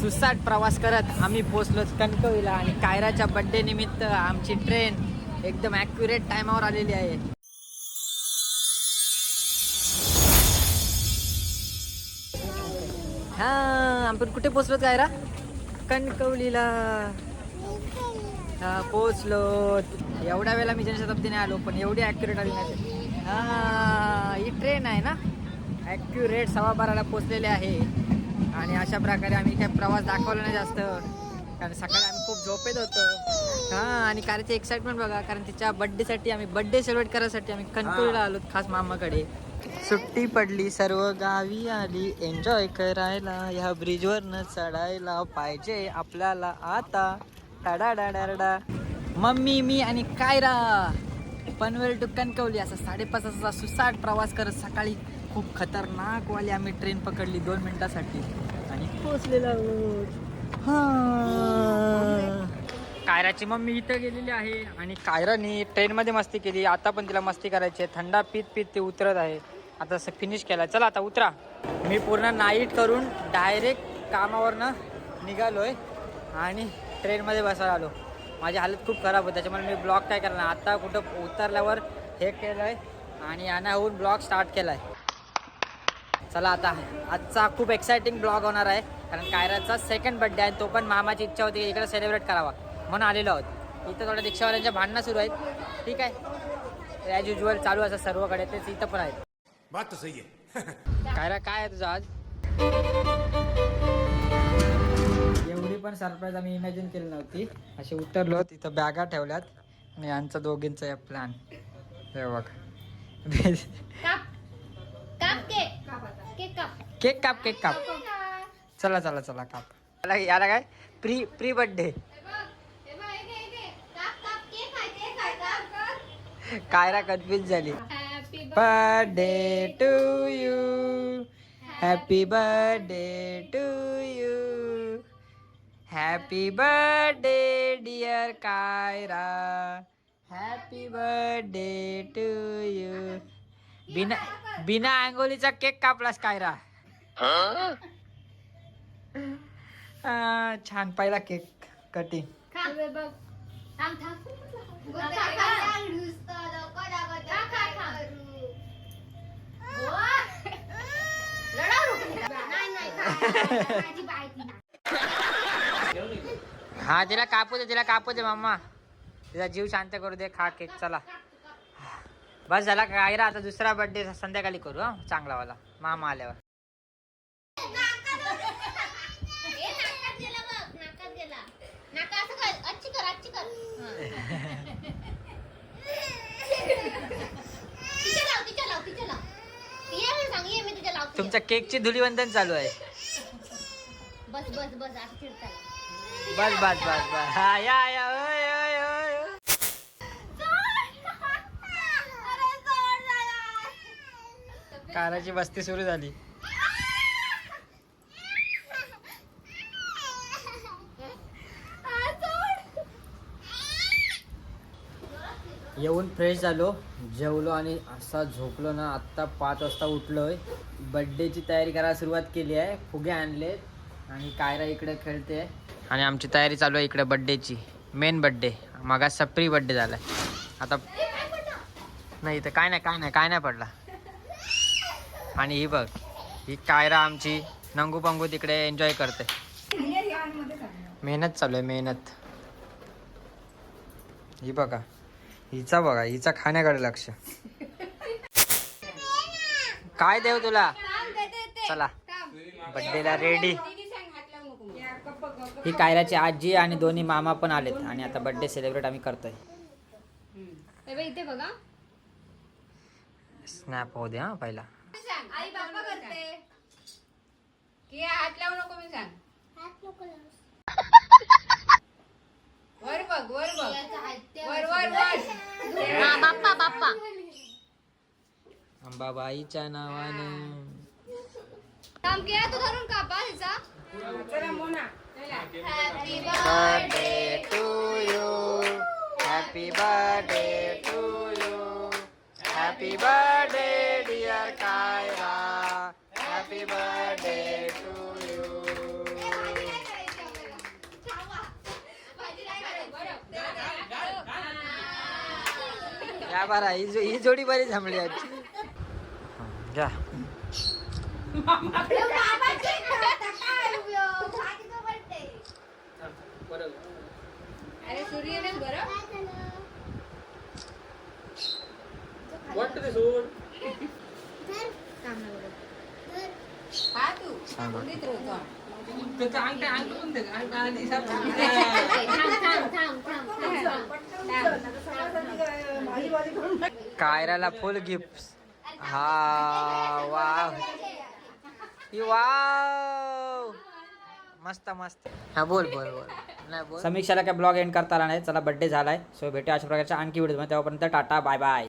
सुसाट प्रवास करत आम्ही पोहोचलो कणकवलीला आणि कायराच्या बड्डे निमित्त आमची ट्रेन एकदम ॲक्युरेट टायमावर आलेली आहे. हा आपण कुठे पोहोचलो कायरा? कणकवलीला पोहोचलो. एवढ्या वेळेला मी जनशताब्दीने आलो पण एवढी ॲक्युरेट आली नाही. हा ही ट्रेन आहे ना, ॲक्युरेट 12:15ला पोचलेले आहे. आणि अशा प्रकारे आम्ही काय प्रवास दाखवला नाही जास्त, कारण सकाळी आम्ही खूप झोपेत होतो. हां, आणि कारची एक्साइटमेंट बघा, कारण तिच्या बड्डेसाठी आम्ही बड्डे सेलिब्रेट करायसाठी आम्ही कणकवलीला आलो खास मामाकडे. सुट्टी पडली सर्व गावी आली एन्जॉय करायला, ह्या ब्रिजवरनं चढायला पाहिजे आपल्याला आता. टाडा. मम्मी, मी आणि कायरा पनवेल टू कणकवली असा 5:30 तासाचा सुसाट प्रवास करत सकाळी खूप खतरनाक वाली आम्ही ट्रेन पकडली 2 मिनिटासाठी आणि पोहोचलेलो आहोत. कायराची मम्मी इथं गेलेली आहे आणि कायराने ट्रेनमध्ये मस्ती केली. आता पण तिला मस्ती करायची आहे. थंडा पीत ते उतरत आहे. आता असं फिनिश केला. चला आता उतरा. मी पूर्ण नाईट करून डायरेक्ट कामावरनं निघालोय आणि ट्रेनमध्ये बसायला आलो. माझी हालत खूप खराब होती, त्याच्यामुळे मी ब्लॉग काय करणार. आता कुठं उतरल्यावर हे केलं आहे आणि यानाहून ब्लॉग स्टार्ट केला आहे. चला आता आजचा खूप एक्सायटिंग ब्लॉग होणार आहे, कारण कायराचा सेकंड बड्डे आहे. तो पण मामाची इच्छा होती इकडे सेलिब्रेट करावा म्हणून आलेलो आहोत. इथं थोड्या रिक्षावाल्यांच्या भांडणं सुरू आहेत. ठीक आहे, ॲज युजल चालू असं सर्वकडे, तेच इथं पण आहेत. बात तो सही है. कायरा काय आहे तुझं आज? एवढी पण सरप्राईज आम्ही इमॅजिन केली नव्हती. असे उतरलो, तिथं बॅगा ठेवल्यात आणि यांचा दोघींचा प्लॅन हे बघ. केक काप. चला काप. याला काय प्री बर्थडे. कायरा कन्फ्युज झाली. Birthday to you, happy birthday to you, happy birthday dear Kaira, happy birthday to you. बिना अंगोलीचा केक कापलास कायरा. छान पहिला केक कटिंग. हा तिला कापू दे मम्मा, तिचा जीव शांत करू दे. खा केक. चला बस झाला कायरा. आता दुसरा बर्थडे संध्याकाळी करू. हा चांगला वाला मामा आल्यावर. तुमच्या केकची धुलीवंदन चालू आहे. बस. हा या. काराची बस्ती सुरू झाली. येऊन फ्रेश झालो, जेवलो आणि असा झोपलो ना. आत्ता 5 वाजता उठलोय. बड्डेची तयारी करायला सुरुवात केली आहे. फुगे आणलेत आणि कायरा इकडे खेळते आणि आमची तयारी चालू आहे इकडे बड्डेची. Main birthday. मागा सप्री बड्डे झालाय. आता नाही तर काय नाही पडला. आणि ही बघ, ही कायरा आमची नंगू पंगू तिकडे एन्जॉय करते. मेहनत चालू आहे, मेहनत. ही बघा, हिचा खाण्याकडे लक्ष. काय देऊ तुला? चला बड्डेला रेडी. ही कायराची आजी आणि दोन्ही मामा पण आलेत आणि आता बड्डे सेलिब्रेट आम्ही करतोय. इथे बघा, स्नॅप होऊ दे. हा पहिला आई बाप्पा करते की हात लावू नको. मी सांग, हात नको लावू. वर बघ बाप्पा. अंबाबाईच्या नावानं. काम केला तू धरून कापा हिचा. Happy birthday to you, happy birthday to you, happy birthday dear Kaira, happy birthday to you. बरं ही जोडी बरी जमली आजची. घ्या अरे सूर्यनेच बरं हा तू उंदीत रोजा. कायराला फुल गिफ्ट. हा वाव वाव मस्त मस्त. हा बोल बोल बोल नाही बोल. समीक्षाला काय ब्लॉग एंड करता आला नाही. चला बर्थडे झालाय. सो भेटू अशा प्रकारच्या आणखी व्हिडिओ. तेव्हापर्यंत टाटा बाय बाय.